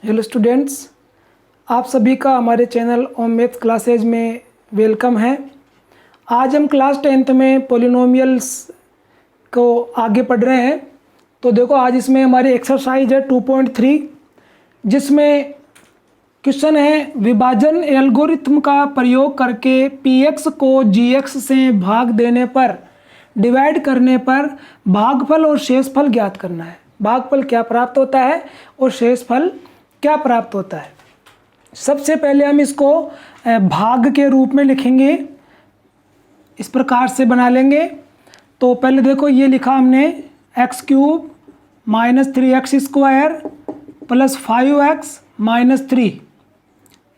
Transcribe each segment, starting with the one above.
Hello students, आप सभी का हमारे चैनल ओम मैथ क्लासेज में वेलकम है। आज हम क्लास 10th में पॉलिनोमियल्स को आगे पढ़ रहे हैं। तो देखो, आज इसमें हमारी एक्सरसाइज है 2.3, जिसमें क्वेश्चन है विभाजन एल्गोरिथम का प्रयोग करके px को gx से भाग देने पर डिवाइड करने पर भागफल और शेषफल ज्ञात करना है। भागफल क्या प्राप्त होता है और शेषफल क्या प्राप्त होता है। सबसे पहले हम इसको भाग के रूप में लिखेंगे, इस प्रकार से बना लेंगे। तो पहले देखो, ये लिखा हमने x³ - 3x² + 5x - 3।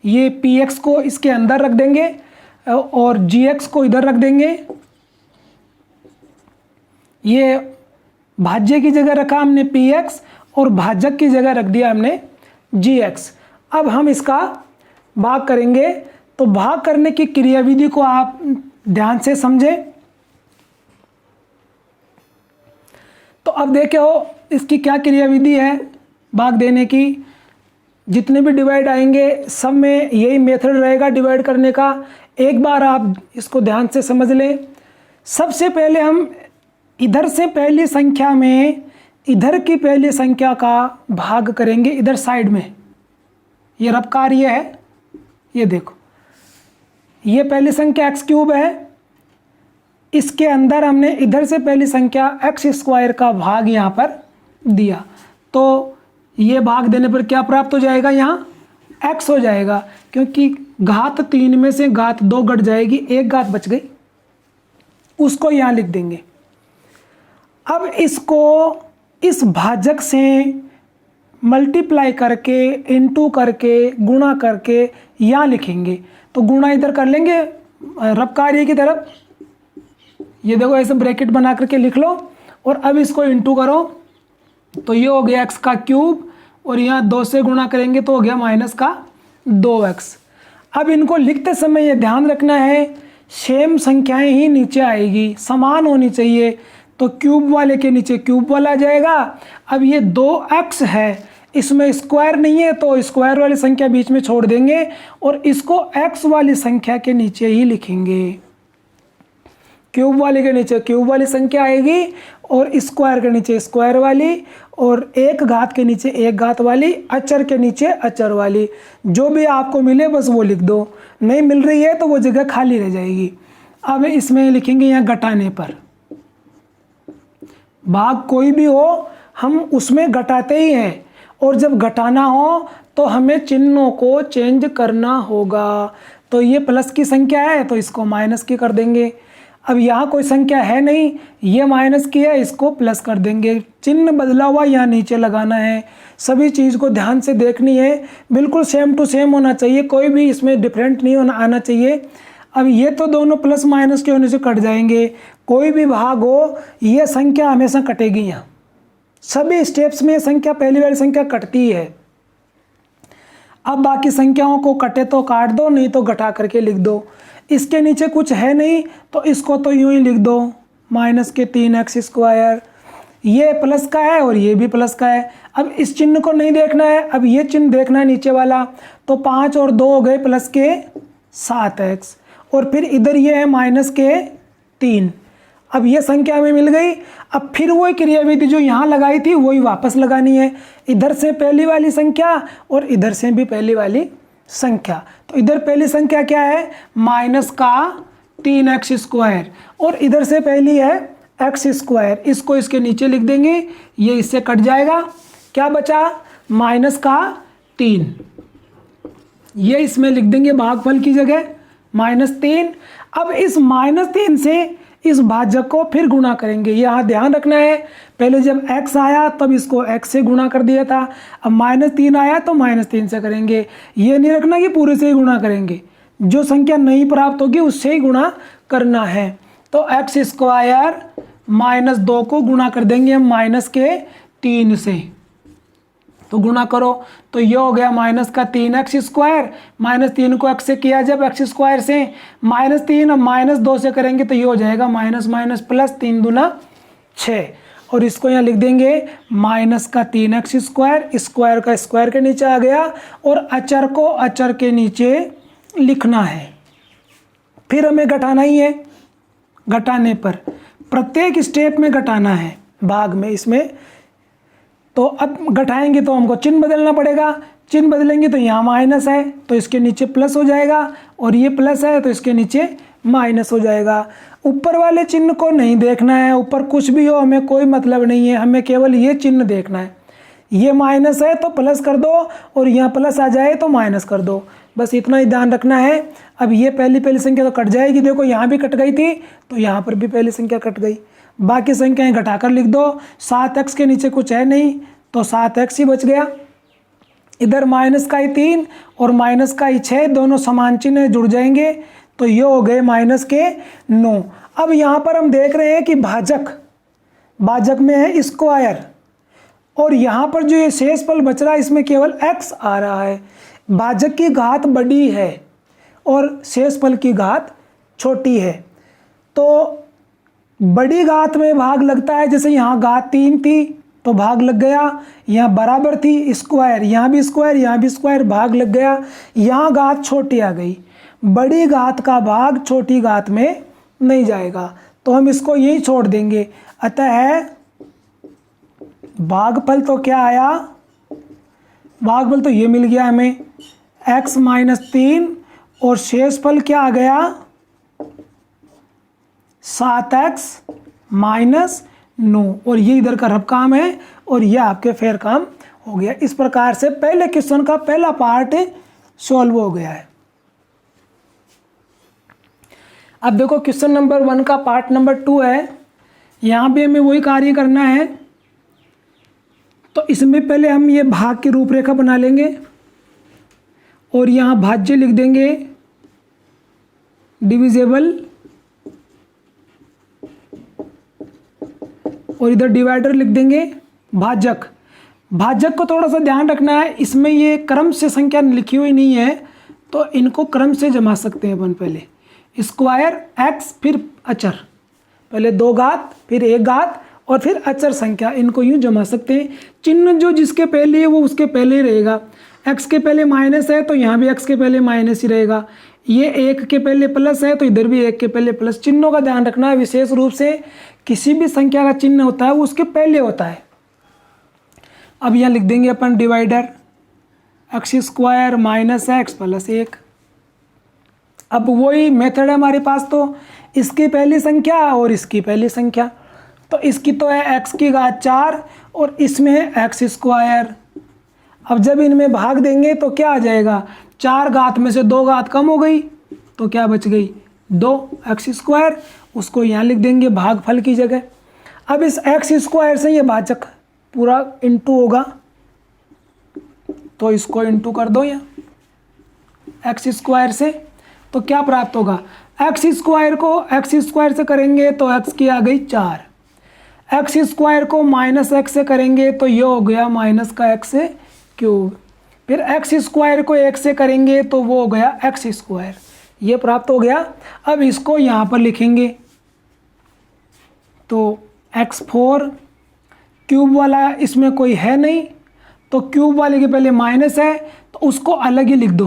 ये px को इसके अंदर रख देंगे और gx को इधर रख देंगे। ये भाज्य की जगह रखा हमने px और भाजक की जगह रख दिया हमने gx। अब हम इसका भाग करेंगे। तो भाग करने की क्रियाविधि को आप ध्यान से समझें। तो अब देखे हो इसकी क्या क्रियाविधि है भाग देने की। जितने भी डिवाइड आएंगे सब में यही मेथड रहेगा डिवाइड करने का। एक बार आप इसको ध्यान से समझ लें। सबसे पहले हम इधर से पहली संख्या में इधर की पहली संख्या का भाग करेंगे। इधर साइड में ये रफ कार्य है, ये देखो, ये पहली संख्या x³ है। इसके अंदर हमने इधर से पहली संख्या x² का भाग यहाँ पर दिया। तो ये भाग देने पर क्या प्राप्त हो जाएगा, यहाँ x हो जाएगा, क्योंकि घात 3 में से घात 2 घट जाएगी, एक घात बच गई, उसको यहाँ लिख देंगे। अब इसको इस भाजक से मल्टीप्लाई करके इनटू करके गुणा करके यहाँ लिखेंगे। तो गुणा इधर कर लेंगे रफ कार्य की तरफ। ये देखो, ऐसे ब्रैकेट बना करके लिख लो और अब इसको इनटू करो। तो ये हो गया x³ और यहाँ 2 से गुणा करेंगे तो हो गया -2x। अब इनको लिखते समय ये ध्यान रखना है सेम संख्याएं ही नीचे आएगी, समान होनी चाहिए। तो क्यूब वाले के नीचे क्यूब वाला आ जाएगा। अब ये 2x है, इसमें स्क्वायर नहीं है तो स्क्वायर वाली संख्या बीच में छोड़ देंगे और इसको x वाली संख्या के नीचे ही लिखेंगे। क्यूब वाले के नीचे क्यूब वाली संख्या आएगी और स्क्वायर के नीचे स्क्वायर वाली, और एक घात के नीचे एक घात वाली, अचर के नीचे अचर वाली। जो भी आपको मिले बस वो लिख दो, नहीं मिल रही है तो वो जगह खाली रह जाएगी। अब इसमें लिखेंगे यहाँ घटाने पर। भाग कोई भी हो हम उसमें घटाते ही हैं, और जब घटाना हो तो हमें चिन्हों को चेंज करना होगा। तो ये प्लस की संख्या है तो इसको माइनस की कर देंगे। अब यहाँ कोई संख्या है नहीं, ये माइनस की है, इसको प्लस कर देंगे। चिन्ह बदला हुआ यहाँ नीचे लगाना है। सभी चीज़ को ध्यान से देखनी है, बिल्कुल सेम टू सेम होना चाहिए, कोई भी इसमें डिफरेंट नहीं होना आना चाहिए। अब ये तो दोनों प्लस माइनस के होने से कट जाएंगे। कोई भी भाग हो ये संख्या हमेशा कटेगी। यहाँ सभी स्टेप्स में संख्या पहली वाली संख्या कटती है। अब बाकी संख्याओं को कटे तो काट दो, नहीं तो घटा करके लिख दो। इसके नीचे कुछ है नहीं तो इसको तो यूं ही लिख दो -3x²। ये प्लस का है और ये भी प्लस का है। अब इस चिन्ह को नहीं देखना है, अब ये चिन्ह देखना है नीचे वाला। तो 5 और 2 हो गए +7x, और फिर इधर ये है -3। अब ये संख्या हमें मिल गई। अब फिर वही क्रियाविधि जो यहाँ लगाई थी वही वापस लगानी है। इधर से पहली वाली संख्या और इधर से भी पहली वाली संख्या। तो इधर पहली संख्या क्या है, -3x², और इधर से पहली है x²। इसको इसके नीचे लिख देंगे, ये इससे कट जाएगा। क्या बचा, -3। ये इसमें लिख देंगे भागफल की जगह -3। अब इस -3 से इस भाजक को फिर गुणा करेंगे। यहाँ ध्यान रखना है, पहले जब x आया तब इसको x से गुणा कर दिया था, अब -3 आया तो -3 से करेंगे। ये नहीं रखना कि पूरे से ही गुणा करेंगे, जो संख्या नहीं प्राप्त होगी उससे ही गुणा करना है। तो x² -2 को गुणा कर देंगे हम -3 से। तो गुणा करो तो ये हो गया -3x²। -3 को x से किया जब x² से, -3 अब -2 से करेंगे तो ये हो जाएगा -, +3 दूना 6। और इसको यहाँ लिख देंगे माइनस का 3x स्क्वायर, स्क्वायर का स्क्वायर के नीचे आ गया, और अचर को अचर के नीचे लिखना है। फिर हमें घटाना ही है, घटाने पर प्रत्येक स्टेप में घटाना है भाग में इसमें। तो अब घटाएंगे तो हमको चिन्ह बदलना पड़ेगा, चिन्ह बदलेंगे तो यहाँ माइनस है तो इसके नीचे प्लस हो जाएगा, और ये प्लस है तो इसके नीचे माइनस हो जाएगा। ऊपर वाले चिन्ह को नहीं देखना है, ऊपर कुछ भी हो हमें कोई मतलब नहीं है, हमें केवल ये चिन्ह देखना है। ये माइनस है तो प्लस कर दो, और यहाँ प्लस आ जाए तो माइनस कर दो, बस इतना ही ध्यान रखना है। अब ये पहली संख्या तो कट जाएगी, देखो यहाँ भी कट गई थी तो यहाँ पर भी पहली संख्या कट गई। बाकी संख्याएं घटाकर लिख दो। 7x के नीचे कुछ है नहीं तो 7x ही बच गया। इधर माइनस का ही 3 और माइनस का ही 6 दोनों समान चिन्ह जुड़ जाएंगे तो ये हो गए माइनस के 9। अब यहाँ पर हम देख रहे हैं कि भाजक में है स्क्वायर, और यहाँ पर जो ये शेषफल बच रहा है इसमें केवल x आ रहा है। भाजक की घात बड़ी है और शेषफल की घात छोटी है, तो बड़ी घात में भाग लगता है। जैसे यहाँ घात 3 थी तो भाग लग गया, यहाँ बराबर थी स्क्वायर, यहाँ भी स्क्वायर, यहाँ भी स्क्वायर, भाग लग गया। यहाँ घात छोटी आ गई, बड़ी घात का भाग छोटी घात में नहीं जाएगा तो हम इसको यही छोड़ देंगे। अतः भागफल तो क्या आया, भागफल तो ये मिल गया हमें x - 3, और शेषफल क्या आ गया 7x - 9, और ये इधर का रफ काम है और ये आपके फेयर काम हो गया। इस प्रकार से पहले क्वेश्चन का पहला पार्ट सॉल्व हो गया है। अब देखो क्वेश्चन नंबर 1 का पार्ट नंबर 2 है। यहाँ भी हमें वही कार्य करना है, तो इसमें पहले हम ये भाग की रूपरेखा बना लेंगे और यहाँ भाज्य लिख देंगे डिविजेबल, और इधर डिवाइडर लिख देंगे भाजक। भाजक को थोड़ा सा ध्यान रखना है, इसमें ये क्रम से संख्या लिखी हुई नहीं है तो इनको क्रम से जमा सकते हैं अपन। पहले स्क्वायर x फिर अचर, पहले 2 घात फिर 1 घात और फिर अचर संख्या, इनको यूँ जमा सकते हैं। चिन्ह जो जिसके पहले है वो उसके पहले ही रहेगा। x के पहले माइनस है तो यहाँ भी x के पहले माइनस ही रहेगा। ये 1 के पहले प्लस है तो इधर भी 1 के पहले प्लस। चिन्हों का ध्यान रखना है, विशेष रूप से किसी भी संख्या का चिन्ह होता है वो उसके पहले होता है। अब यहाँ लिख देंगे अपन डिवाइडर x² - x + 1। अब वही मेथड है हमारे पास, तो इसकी पहली संख्या और इसकी पहली संख्या, तो इसकी तो है x की घात 4 और इसमें है x²। अब जब इनमें भाग देंगे तो क्या आ जाएगा, 4 घात में से 2 घात कम हो गई तो क्या बच गई 2x², उसको यहाँ लिख देंगे भागफल की जगह। अब इस x² से ये भाजक पूरा इंटू होगा तो इसको इंटू कर दो यहाँ x² से, तो क्या प्राप्त होगा, x² को x² से करेंगे तो x की आ गई 4, x² को -x से करेंगे तो ये हो गया -x3, फिर x² को 1 से करेंगे तो वो हो गया x², ये प्राप्त हो गया। अब इसको यहाँ पर लिखेंगे तो x4 क्यूब वाला इसमें कोई है नहीं तो क्यूब वाले के पहले माइनस है तो उसको अलग ही लिख दो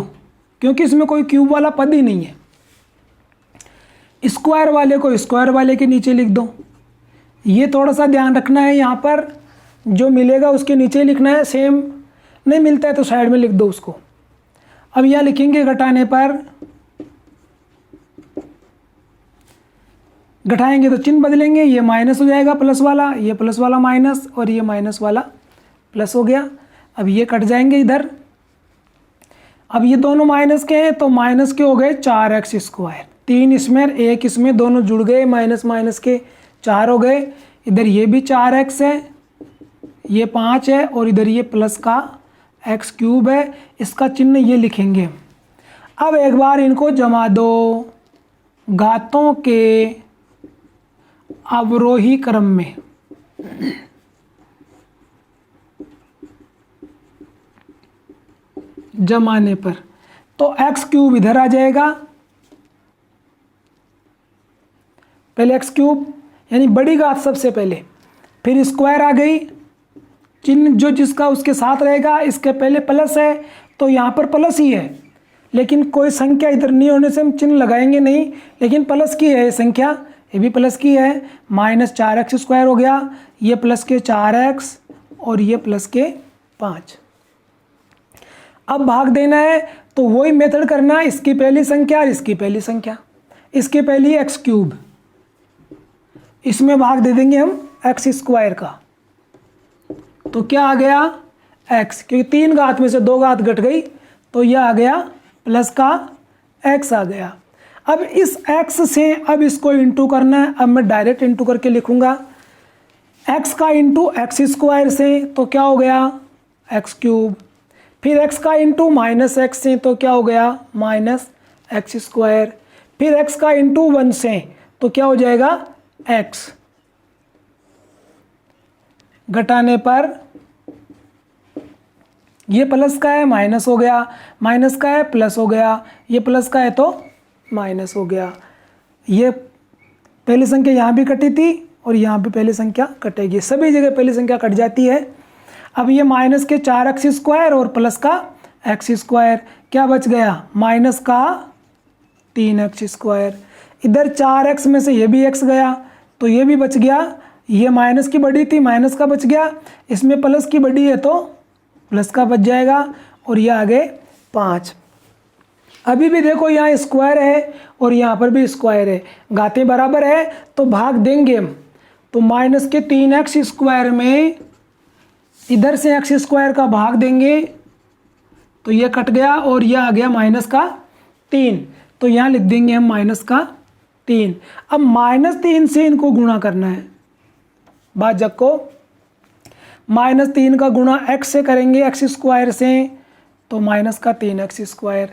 क्योंकि इसमें कोई क्यूब वाला पद ही नहीं है। स्क्वायर वाले को स्क्वायर वाले के नीचे लिख दो। ये थोड़ा सा ध्यान रखना है, यहाँ पर जो मिलेगा उसके नीचे लिखना है, सेम नहीं मिलता है तो साइड में लिख दो उसको। अब यहाँ लिखेंगे घटाने पर, घटाएंगे तो चिन्ह बदलेंगे, ये माइनस हो जाएगा प्लस वाला, ये प्लस वाला माइनस और ये माइनस वाला प्लस हो गया। अब ये कट जाएंगे इधर। अब ये दोनों माइनस के हैं तो माइनस के हो गए 4x², 3 इसमें 1 इसमें, दोनों जुड़ गए, माइनस माइनस के 4 हो गए। इधर ये भी 4x है, ये 5 है और इधर ये प्लस का x³ है, इसका चिन्ह ये लिखेंगे। अब एक बार इनको जमा दो घातों के अवरोही क्रम में। जमाने पर तो x³ इधर आ जाएगा, पहले x³ यानी बड़ी घात सबसे पहले, फिर स्क्वायर आ गई, चिन्ह जो जिसका उसके साथ रहेगा, इसके पहले प्लस है तो यहाँ पर प्लस ही है, लेकिन कोई संख्या इधर नहीं होने से हम चिन्ह लगाएंगे नहीं, लेकिन प्लस की है ये संख्या, ये भी प्लस की है। -4x² हो गया, ये प्लस के 4x और ये प्लस के 5। अब भाग देना है तो वही मेथड करना, इसकी पहली संख्या और इसकी पहली संख्या, इसकी पहली x3, इसमें भाग दे देंगे हम x² का, तो क्या आ गया x, क्योंकि 3 घात में से 2 घात घट गई तो यह आ गया प्लस का x आ गया। अब इस x से अब इसको इंटू करना है, अब मैं डायरेक्ट इंटू करके लिखूंगा, x का इंटू x² से तो क्या हो गया x3, फिर x का इंटू -x से तो क्या हो गया -x², फिर x का इंटू 1 से तो क्या हो जाएगा x, घटाने पर ये प्लस का है माइनस हो गया, माइनस का है प्लस हो गया, ये प्लस का है तो माइनस हो गया। ये पहली संख्या यहाँ भी कटी थी और यहाँ भी पहली संख्या कटेगी, सभी जगह पहली संख्या कट जाती है। अब ये माइनस के 4x² और प्लस का x², क्या बच गया माइनस का 3x², इधर 4x में से ये भी x गया तो ये भी बच गया, ये माइनस की बड़ी थी माइनस का बच गया, इसमें प्लस की बड़ी है तो प्लस का बच जाएगा, और ये आगे 5। अभी भी देखो यहाँ स्क्वायर है और यहाँ पर भी स्क्वायर है, घातें बराबर है तो भाग देंगे हम, तो माइनस के 3x² में इधर से x² का भाग देंगे तो ये कट गया और ये आ गया माइनस का 3, तो यहाँ लिख देंगे हम माइनस का 3। अब -3 से इनको गुणा करना है, भाजक को -3 का गुणा x से करेंगे x² से तो माइनस का 3x²,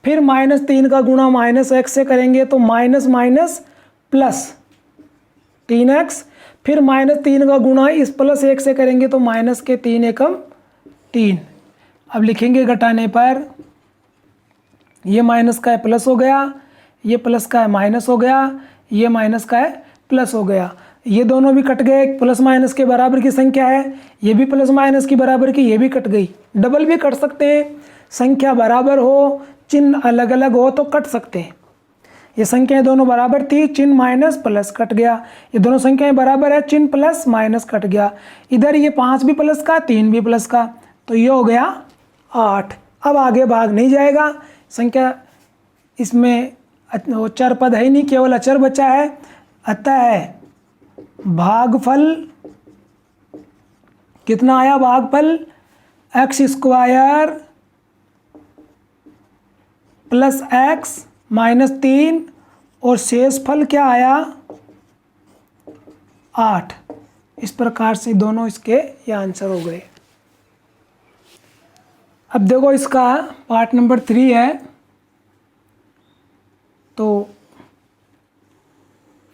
फिर -3 का गुणा -x से करेंगे तो माइनस माइनस प्लस 3x, फिर -3 का गुणा इस +1 से करेंगे तो माइनस के 3 एकम 3। अब लिखेंगे घटाने पर, ये माइनस का है प्लस हो गया, ये प्लस का है माइनस हो गया, ये माइनस का है प्लस हो गया, ये दोनों भी कट गए, प्लस माइनस के बराबर की संख्या है, ये भी प्लस माइनस की बराबर की, ये भी कट गई। डबल भी कट सकते हैं, संख्या बराबर हो चिन्ह अलग अलग हो तो कट सकते हैं। ये संख्याएं दोनों बराबर थी, चिन्ह माइनस प्लस कट गया, ये दोनों संख्याएं बराबर है, चिन्ह प्लस माइनस कट गया, इधर ये 5 भी प्लस का 3 भी प्लस का, तो ये हो गया 8। अब आगे भाग नहीं जाएगा, संख्या इसमें चर पद है ही नहीं, केवल अचर बचा है, अतः भागफल कितना आया, भागफल x² प्लस x -3 और शेष फल क्या आया 8। इस प्रकार से दोनों इसके ये आंसर हो गए। अब देखो इसका पार्ट नंबर 3 है, तो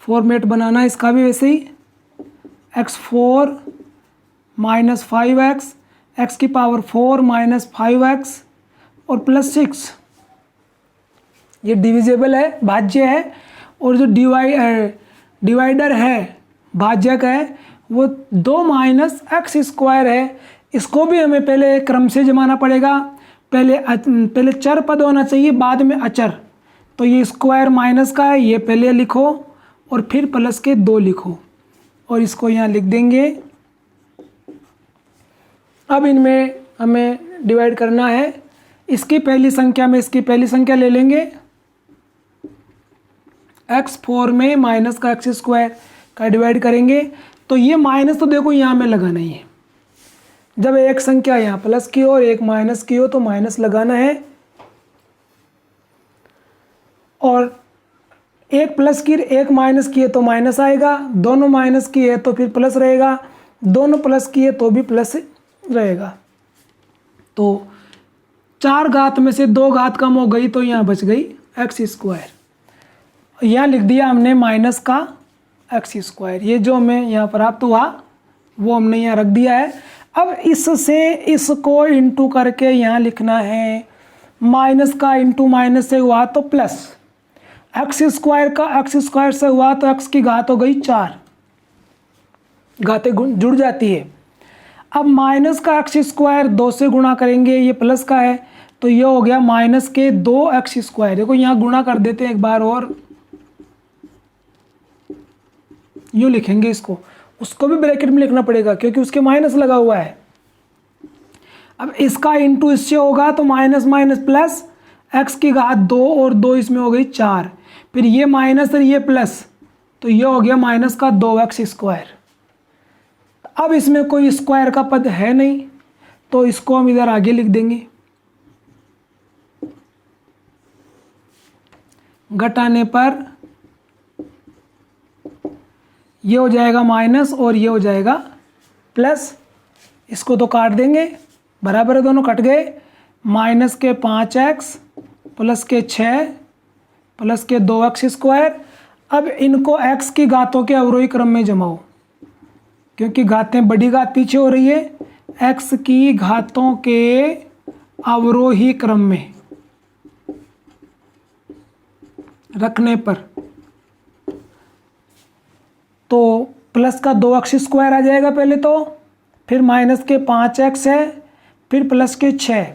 फॉर्मेट बनाना इसका भी वैसे ही, x4 -5x, x⁴ -5x और +6, ये डिविजिबल है, भाज्य है, और जो डिवाइडर है भाजक है वो 2 -x² है, इसको भी हमें पहले क्रम से जमाना पड़ेगा, पहले चर पद होना चाहिए बाद में अचर, तो ये स्क्वायर माइनस का है, ये पहले लिखो और फिर प्लस के 2 लिखो और इसको यहाँ लिख देंगे। अब इनमें हमें डिवाइड करना है, इसकी पहली संख्या में इसकी पहली संख्या ले लेंगे, x4 में माइनस का x² का डिवाइड करेंगे, तो ये माइनस तो देखो यहाँ में लगाना ही है, जब एक संख्या यहाँ प्लस की हो और एक माइनस की हो तो माइनस लगाना है, और एक प्लस की एक माइनस की है तो माइनस आएगा, दोनों माइनस की है तो फिर प्लस रहेगा, दोनों प्लस की है तो भी प्लस रहेगा। तो 4 घात में से 2 घात कम हो गई तो यहाँ बच गई x², यहाँ लिख दिया हमने माइनस का x², ये जो हमें यहाँ प्राप्त हुआ वो हमने यहाँ रख दिया है। अब इससे इसको इंटू करके यहाँ लिखना है, माइनस का इंटू माइनस से हुआ तो प्लस, x² का x² से हुआ तो x की घात हो गई 4, घातें जुड़ जाती है। अब माइनस का एक्स स्क्वायर 2 से गुणा करेंगे, ये प्लस का है तो ये हो गया माइनस के 2x स्क्वायर। देखो यहाँ गुणा कर देते हैं एक बार और, यूँ लिखेंगे इसको, उसको भी ब्रैकेट में लिखना पड़ेगा क्योंकि उसके माइनस लगा हुआ है। अब इसका इंटू इससे होगा तो माइनस माइनस प्लस, x की घात 2 और 2 इसमें हो गई 4, फिर ये माइनस और ये प्लस तो ये हो गया माइनस का 2x स्क्वायर। अब इसमें कोई स्क्वायर का पद है नहीं तो इसको हम इधर आगे लिख देंगे, घटाने पर ये हो जाएगा माइनस और ये हो जाएगा प्लस, इसको तो काट देंगे, बराबर है दोनों कट गए। माइनस के 5x प्लस के 6 प्लस के 2x स्क्वायर। अब इनको x की घातों के अवरोही क्रम में जमाओ क्योंकि घातें बड़ी घात पीछे हो रही है, x की घातों के अवरोही क्रम में रखने पर तो प्लस का 2x स्क्वायर आ जाएगा पहले तो, फिर माइनस के 5x है, फिर प्लस के 6।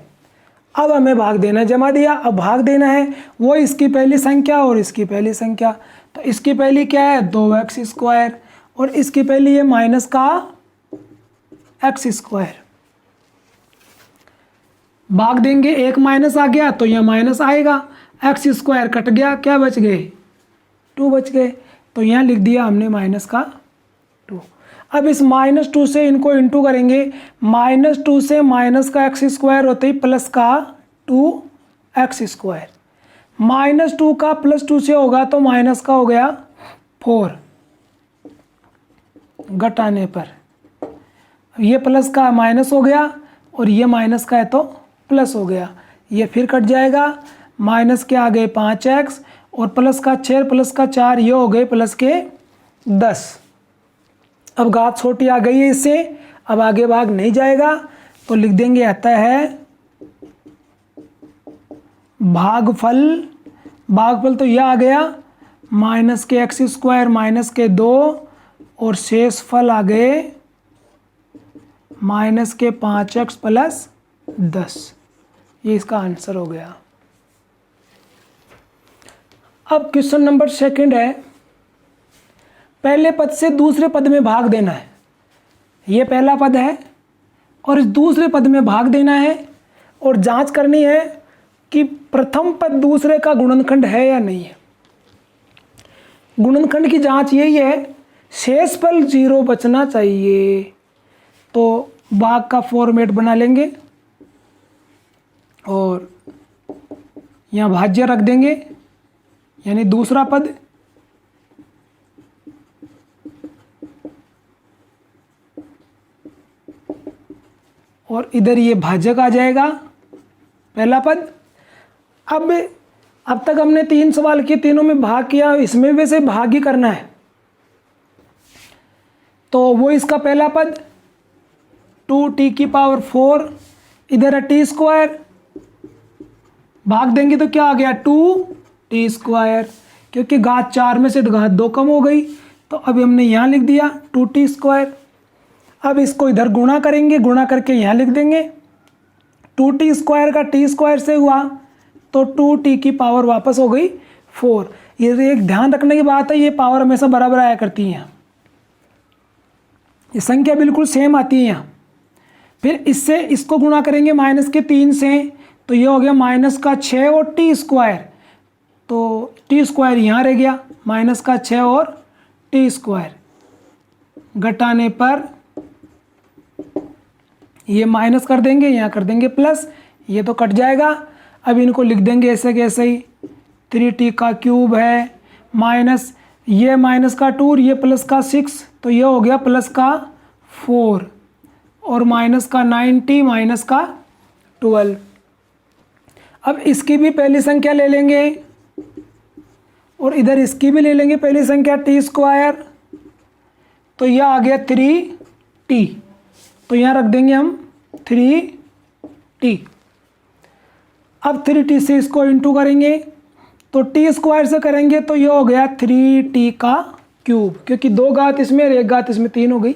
अब हमें भाग देना, जमा दिया, अब भाग देना है वो इसकी पहली संख्या और इसकी पहली संख्या। तो इसकी पहली क्या है 2x स्क्वायर और इसकी पहली है माइनस का x स्क्वायर। भाग देंगे, एक माइनस आ गया तो यह माइनस आएगा, x स्क्वायर कट गया, क्या बच गए 2 बच गए, तो यहाँ लिख दिया हमने माइनस का 2। अब इस -2 से इनको इंटू करेंगे, -2 से माइनस का x स्क्वायर होते ही प्लस का 2x स्क्वायर, -2 का +2 से होगा तो माइनस का हो गया 4, घटाने पर ये प्लस का माइनस हो गया और ये माइनस का है तो प्लस हो गया, ये फिर कट जाएगा, माइनस के आ गए 5x और प्लस का 6 प्लस का 4 ये हो गए प्लस के 10। अब घात छोटी आ गई है इससे, अब आगे भाग नहीं जाएगा तो लिख देंगे आता है भागफल। भागफल तो यह आ गया माइनस के x स्क्वायर माइनस के 2 और शेष फल आ गए माइनस के 5x प्लस 10। ये इसका आंसर हो गया। अब क्वेश्चन नंबर 2 है, पहले पद से दूसरे पद में भाग देना है। ये पहला पद है और इस दूसरे पद में भाग देना है और जांच करनी है कि प्रथम पद दूसरे का गुणनखंड है या नहीं है। गुणनखंड की जांच यही है, शेषफल 0 बचना चाहिए। तो भाग का फॉर्मेट बना लेंगे और यहाँ भाज्य रख देंगे, यानी दूसरा पद और इधर ये भाजक आ जाएगा पहला पद। अब तक हमने 3 सवाल किए, तीनों में भाग किया, इसमें वैसे भाग ही करना है। तो वो इसका पहला पद 2t⁴, इधर है t स्क्वायर, भाग देंगे तो क्या आ गया 2t स्क्वायर, क्योंकि घात 4 में से घात 2 कम हो गई तो अभी हमने यहाँ लिख दिया 2t स्क्वायर। अब इसको इधर गुणा करेंगे, गुणा करके यहाँ लिख देंगे 2t स्क्वायर का t स्क्वायर से हुआ तो 2t की पावर वापस हो गई 4। ये एक ध्यान रखने की बात है, ये पावर हमेशा बराबर आया करती है, ये संख्या बिल्कुल सेम आती है यहाँ। फिर इससे इसको गुणा करेंगे माइनस के 3 से तो ये हो गया माइनस का 6 और t स्क्वायर, तो t स्क्वायर यहाँ रह गया, माइनस का 6 और t स्क्वायर, घटाने पर ये माइनस कर देंगे, यहाँ कर देंगे प्लस, ये तो कट जाएगा। अब इनको लिख देंगे ऐसे के ऐसे ही, 3t³ है माइनस ये माइनस का 2 और ये प्लस का 6 तो ये हो गया प्लस का 4 और माइनस का 9t माइनस का 12। अब इसकी भी पहली संख्या ले लेंगे और इधर इसकी भी ले लेंगे पहली संख्या t स्क्वायर, तो यह आ गया 3t, तो यहाँ रख देंगे हम 3t। अब 3t से इसको इंटू करेंगे तो t स्क्वायर से करेंगे तो ये हो गया 3t⁵, क्योंकि 2 घात इसमें और 1 घात इसमें 3 हो गई।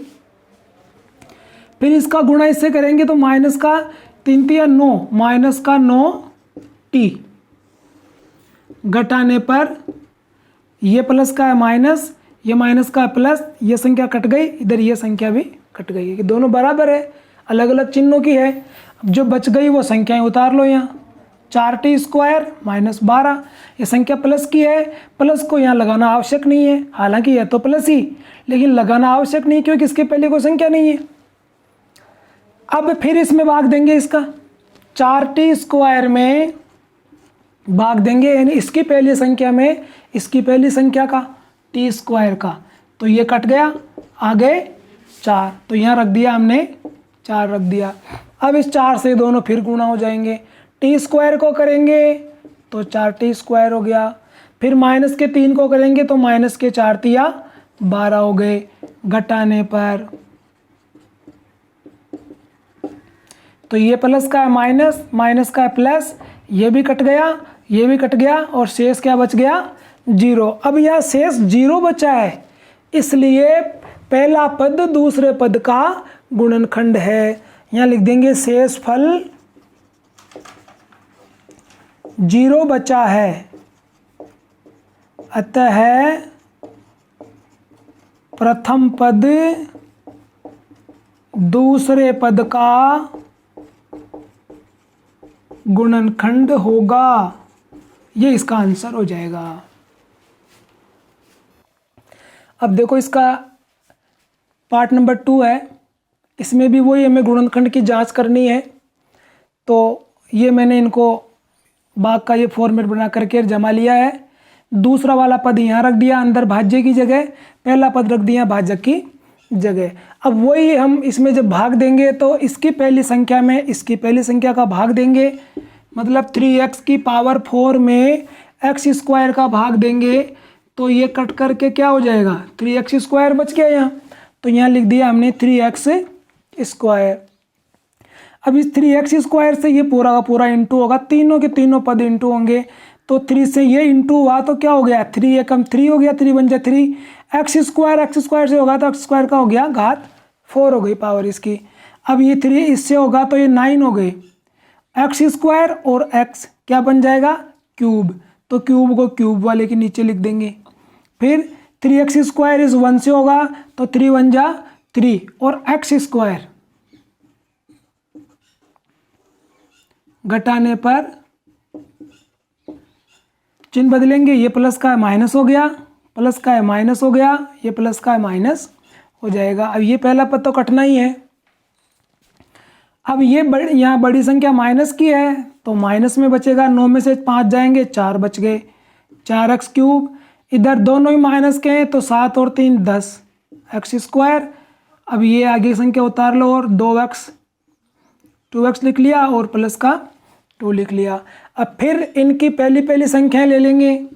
फिर इसका गुणा इससे करेंगे तो माइनस का 3 तिया 9, माइनस का 9t घटाने पर ये प्लस का है माइनस, ये माइनस का प्लस, ये संख्या कट गई, इधर ये संख्या भी कट गई है कि दोनों बराबर है, अलग अलग चिन्हों की है। अब जो बच गई वो संख्याएं उतार लो यहाँ, 4t स्क्वायर माइनस 12, ये संख्या प्लस की है, प्लस को यहाँ लगाना आवश्यक नहीं है, हालांकि यह तो प्लस ही, लेकिन लगाना आवश्यक नहीं क्योंकि इसके पहले कोई संख्या नहीं है। अब फिर इसमें भाग देंगे, इसका 4t स्क्वायर में भाग देंगे, यानी इसकी पहली संख्या में इसकी पहली संख्या का t स्क्वायर का, तो ये कट गया, आ गए 4, तो यहाँ रख दिया हमने 4 रख दिया। अब इस 4 से दोनों फिर गुणा हो जाएंगे, t स्क्वायर को करेंगे तो 4t स्क्वायर हो गया, फिर माइनस के 3 को करेंगे तो माइनस के 4 तिया 12 हो गए, घटाने पर तो ये प्लस का है माइनस, माइनस का है प्लस, ये भी कट गया, ये भी कट गया, और शेष क्या बच गया 0। अब यह शेष 0 बचा है, इसलिए पहला पद दूसरे पद का गुणनखंड है। यहाँ लिख देंगे शेष फल 0 बचा है, अतः प्रथम पद दूसरे पद का गुणनखंड होगा, ये इसका आंसर हो जाएगा। अब देखो इसका पार्ट नंबर 2 है, इसमें भी वही हमें गुणनखंड की जांच करनी है। तो ये मैंने इनको भाग का ये फॉर्मेट बना करके जमा लिया है। दूसरा वाला पद यहाँ रख दिया अंदर भाज्य की जगह, पहला पद रख दिया भाजक की जगह। अब वही हम इसमें जब भाग देंगे तो इसकी पहली संख्या में इसकी पहली संख्या का भाग देंगे, मतलब 3x की पावर 4 में x स्क्वायर का भाग देंगे, तो ये कट करके क्या हो जाएगा 3x स्क्वायर बच गया यहाँ, तो यहाँ लिख दिया हमने 3x स्क्वायर। अब इस 3x स्क्वायर से ये पूरा का पूरा इंटू होगा, तीनों के तीनों पद इंटू होंगे, तो 3 से ये इंटू हुआ तो क्या हो गया 3 एकम 3 हो गया, 3 बन जाए 3, x स्क्वायर से होगा तो x स्क्वायर का हो गया घात 4 हो गई पावर इसकी। अब ये 3 इससे होगा तो ये 9 हो गई, x स्क्वायर और x क्या बन जाएगा क्यूब, तो क्यूब को क्यूब वाले के नीचे लिख देंगे। फिर 3x स्क्वायर इस 1 से होगा तो 3 बन जा 3, और x स्क्वायर घटाने पर चिन्ह बदलेंगे, ये प्लस का है माइनस हो गया, प्लस का है माइनस हो गया, ये प्लस का है माइनस हो जाएगा। अब ये पहला पद तो कटना ही है। अब ये यहाँ बड़ी संख्या माइनस की है तो माइनस में बचेगा, 9 में से 5 जाएंगे 4 बच गए, 4x क्यूब, इधर दोनों ही माइनस के हैं तो 7 और 3 10 x स्क्वायर। अब ये आगे संख्या उतार लो और 2x लिख लिया और प्लस का 2 लिख लिया। अब फिर इनकी पहली संख्याएं ले लेंगे,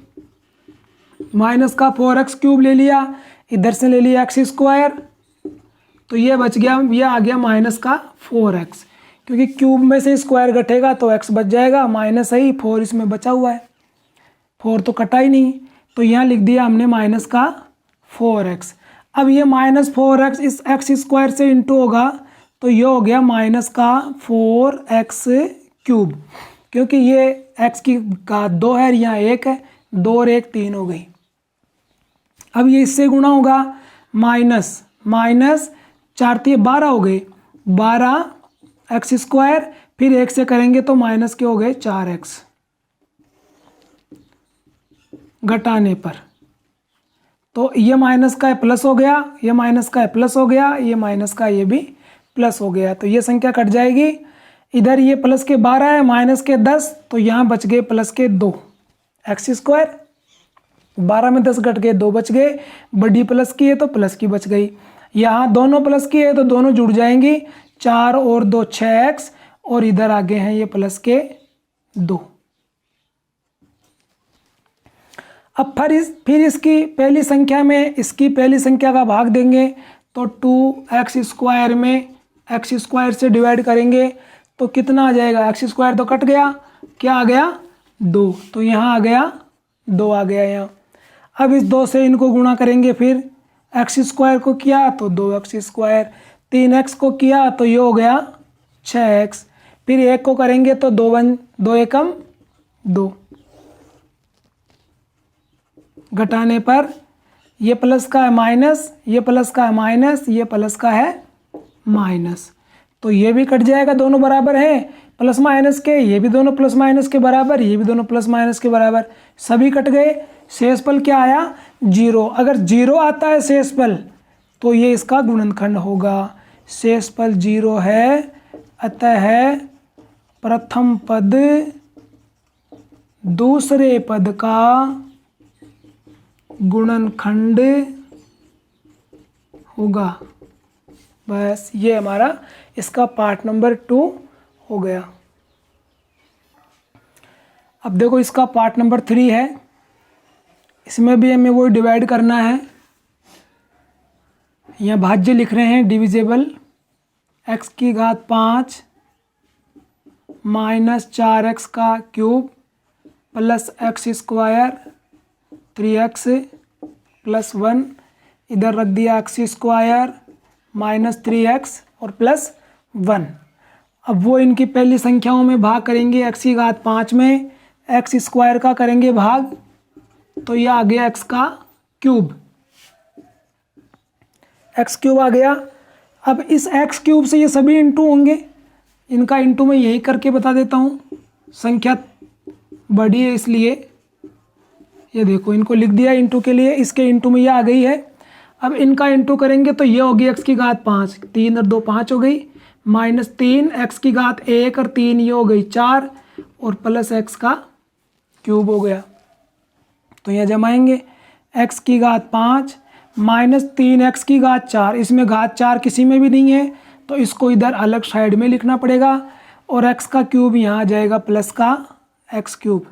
माइनस का 4x क्यूब ले लिया, इधर से ले लिया x स्क्वायर, तो ये बच गया, ये आ गया माइनस का 4x, क्योंकि क्यूब में से स्क्वायर घटेगा तो x बच जाएगा, माइनस है ही, 4 इसमें बचा हुआ है, 4 तो कटा ही नहीं, तो यहाँ लिख दिया हमने माइनस का 4x। अब ये माइनस 4x इस x स्क्वायर से इंटू होगा तो ये हो गया माइनस का 4x क्यूब, क्योंकि ये x की घात 2 है, यहाँ 1 है, 2 और 1 3 हो गई। अब ये इससे गुणा होगा, माइनस 4 3 12 हो गए, 12x स्क्वायर, फिर 1 से करेंगे तो माइनस के हो गए 4x घटाने पर, तो ये माइनस का प्लस हो गया, ये माइनस का प्लस हो गया, ये माइनस का ये भी प्लस हो गया, तो ये संख्या कट जाएगी। इधर ये प्लस के 12 है, माइनस के 10, तो यहाँ बच गए प्लस के 2 x स्क्वायर, 12 में 10 घट गए 2 बच गए, बड़ी प्लस की है तो प्लस की बच गई, यहाँ दोनों प्लस की है तो दोनों जुड़ जाएंगी, 4 और 2 6x, और इधर आगे हैं ये प्लस के 2। अब फिर इसकी पहली संख्या में इसकी पहली संख्या का भाग देंगे, तो 2x स्क्वायर में x स्क्वायर से डिवाइड करेंगे तो कितना आ जाएगा, x स्क्वायर तो कट गया, क्या आ गया 2, तो यहाँ आ गया 2 आ गया यहाँ। अब इस 2 से इनको गुणा करेंगे, फिर x स्क्वायर को किया तो 2x स्क्वायर, 3x को किया तो ये हो गया 6x, फिर 1 को करेंगे तो 2 एकम 2, घटाने पर ये प्लस का है माइनस, ये प्लस का है माइनस, ये प्लस का है माइनस, तो ये भी कट जाएगा, दोनों बराबर है प्लस माइनस के, ये भी दोनों प्लस माइनस के बराबर, ये भी दोनों प्लस माइनस के बराबर, सभी कट गए। शेषफल क्या आया 0। अगर 0 आता है शेषफल तो ये इसका गुणनखंड होगा। शेषफल 0 है, अतः प्रथम पद दूसरे पद का गुणनखंड होगा। बस ये हमारा इसका पार्ट नंबर 2 हो गया। अब देखो इसका पार्ट नंबर 3 है, इसमें भी हमें वो डिवाइड करना है। यहाँ भाज्य लिख रहे हैं डिविजेबल, x की घात 5 माइनस 4x का cube plus x square 3x plus 1, इधर रख दिया x स्क्वायर माइनस 3x और प्लस 1। अब वो इनकी पहली संख्याओं में भाग करेंगे, x की घात 5 में x स्क्वायर का करेंगे भाग, तो ये आ गया x का क्यूब, x क्यूब आ गया। अब इस x क्यूब से ये सभी इंटू होंगे, इनका इंटू मैं यही करके बता देता हूँ, संख्या बड़ी है इसलिए ये देखो इनको लिख दिया इंटू के लिए, इसके इंटू में ये आ गई है। अब इनका इंटू करेंगे तो ये होगी x की घात 5, 3 और 2 5 हो गई, माइनस 3 x की घात 1 और 3 ये हो गई 4 और प्लस x का क्यूब हो गया। तो यहाँ जमाएंगे x की घात 5 माइनस 3x की घात 4, इसमें घात 4 किसी में भी नहीं है तो इसको इधर अलग साइड में लिखना पड़ेगा, और x का क्यूब यहाँ आ जाएगा प्लस का x क्यूब,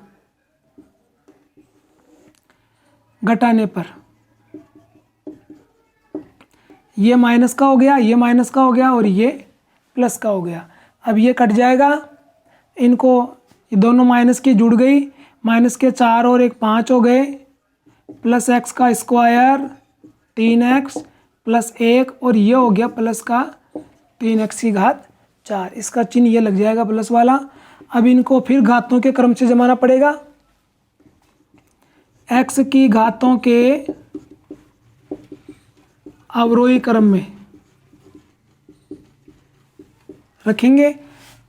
घटाने पर ये माइनस का हो गया, ये माइनस का हो गया और ये प्लस का हो गया। अब ये कट जाएगा, इनको ये दोनों माइनस की जुड़ गई, माइनस के 4 और 1 5 हो गए, प्लस x का स्क्वायर 3x प्लस 1 और ये हो गया प्लस का 3x की घात 4, इसका चिन्ह ये लग जाएगा प्लस वाला। अब इनको फिर घातों के क्रम से जमाना पड़ेगा, x की घातों के अवरोही क्रम में रखेंगे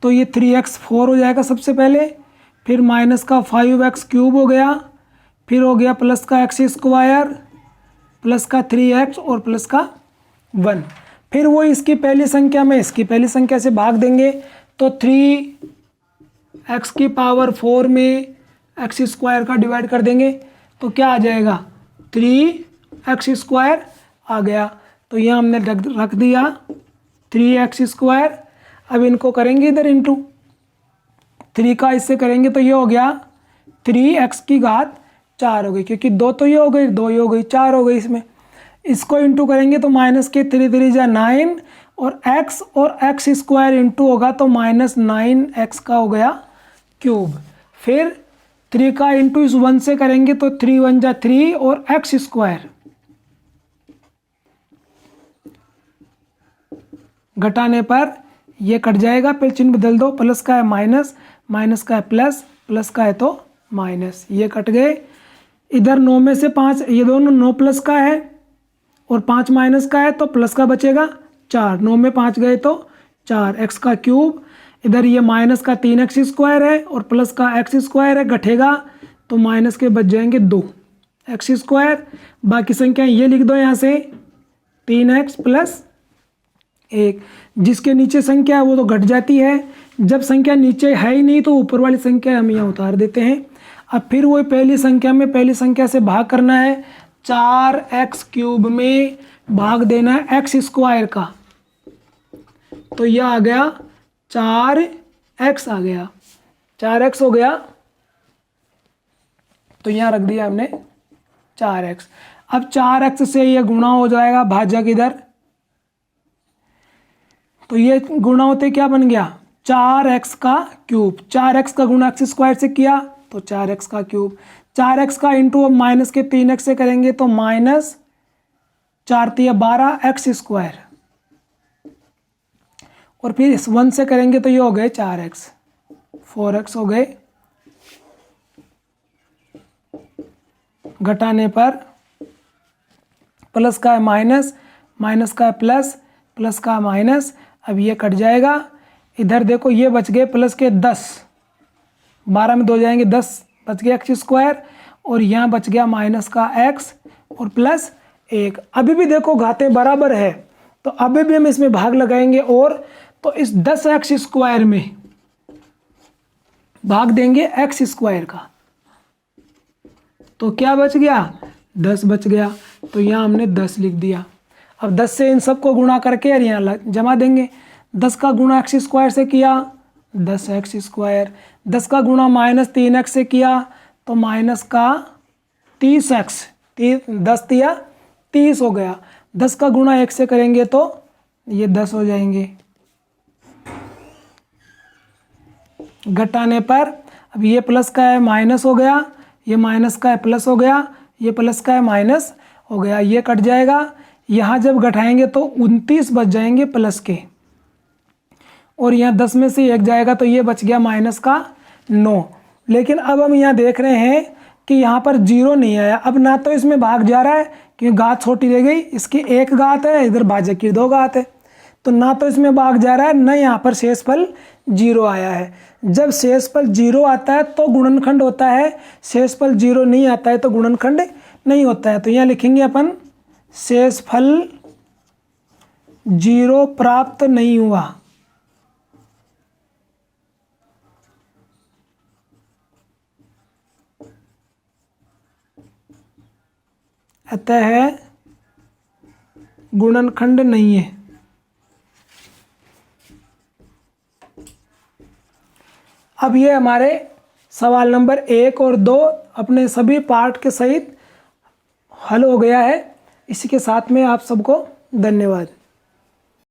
तो ये 3x 4 हो जाएगा सबसे पहले, फिर माइनस का 5x क्यूब हो गया, फिर हो गया प्लस का x स्क्वायर प्लस का 3x और प्लस का 1। फिर वो इसकी पहली संख्या में इसकी पहली संख्या से भाग देंगे तो 3x की पावर 4 में x स्क्वायर का डिवाइड कर देंगे तो क्या आ जाएगा 3x स्क्वायर आ गया। तो यहाँ हमने रख दिया 3x स्क्वायर। अब इनको करेंगे इधर इंटू 3 का इससे करेंगे तो ये हो गया 3x की घात 4 हो गई, क्योंकि 2 तो ये हो गई, 2 ये हो गई, 4 हो गई इसमें। इसको इंटू करेंगे तो माइनस के 3 3 जा 9 और x स्क्वायर इंटू होगा तो माइनस 9x का हो गया क्यूब। फिर 3 का इंटू इस 1 से करेंगे तो 3 1 जा 3 और x स्क्वायर, घटाने पर ये कट जाएगा, फिर चिन्ह बदल दो, प्लस का है माइनस, माइनस का है प्लस, प्लस का है तो माइनस, ये कट गए। इधर 9 में से 5, ये दोनों 9 प्लस का है और 5 माइनस का है तो प्लस का बचेगा 4, 9 में 5 गए तो 4, x का क्यूब। इधर ये माइनस का 3x स्क्वायर है और प्लस का x स्क्वायर है, घटेगा तो माइनस के बच जाएंगे 2 x स्क्वायर। बाकी संख्या ये लिख दो यहाँ से 3x प्लस 1, जिसके नीचे संख्या है वो तो घट जाती है, जब संख्या नीचे है ही नहीं तो ऊपर वाली संख्या हम यहाँ उतार देते हैं। अब फिर वो पहली संख्या में पहली संख्या से भाग करना है, 4x क्यूब में भाग देना है x स्क्वायर का, तो यह आ गया 4x आ गया, 4x हो गया, तो यहाँ रख दिया हमने 4x। अब 4x से ये गुणा हो जाएगा भाजक इधर, तो ये गुणा होते क्या बन गया 4x का क्यूब, 4x का गुणा x स्क्वायर से किया तो 4x का क्यूब, 4x का इंटू माइनस के 3x से करेंगे तो माइनस 4 3 12 x स्क्वायर, और फिर इस 1 से करेंगे तो ये हो गए 4x, 4x हो गए, घटाने पर प्लस का है माइनस, माइनस का है प्लस, प्लस का माइनस, अब ये कट जाएगा। इधर देखो ये बच गए प्लस के 10, 12 में 2 जाएंगे 10 बच गया एक्स स्क्वायर, और यहाँ बच गया माइनस का x और प्लस 1। अभी भी देखो घातें बराबर है, तो अभी भी हम इसमें भाग लगाएंगे, और तो इस 10x स्क्वायर में भाग देंगे x स्क्वायर का, तो क्या बच गया 10 बच गया, तो यहाँ हमने 10 लिख दिया। अब 10 से इन सबको गुणा करके और यहाँ जमा देंगे। 10 का गुणा x स्क्वायर से किया 10x स्क्वायर, 10 का गुणा माइनस 3x से किया तो माइनस का 30x, 10 दिया 30 हो गया। 10 का गुणा 1 से करेंगे तो ये 10 हो जाएंगे। घटाने पर अब ये प्लस का है माइनस हो गया, ये माइनस का है प्लस हो गया, ये प्लस का है माइनस हो गया, ये कट जाएगा। यहाँ जब घटाएंगे तो 29 बच जाएंगे प्लस के, और यहाँ 10 में से 1 जाएगा तो ये बच गया माइनस का 9। लेकिन अब हम यहाँ देख रहे हैं कि यहाँ पर 0 नहीं आया। अब ना तो इसमें भाग जा रहा है क्योंकि घात छोटी रह गई, इसकी 1 घात है, इधर भाजक की 2 घात है, तो ना तो इसमें भाग जा रहा है, न यहाँ पर शेषफल 0 आया है। जब शेषफल 0 आता है तो गुणनखंड होता है, शेषफल 0 नहीं आता है तो गुणनखंड नहीं होता है। तो यहाँ लिखेंगे अपन शेषफल 0 प्राप्त नहीं हुआ। अतः गुणनखंड नहीं है। अब ये हमारे सवाल नंबर 1 और 2 अपने सभी पार्ट के सहित हल हो गया है। इसी के साथ में आप सबको धन्यवाद।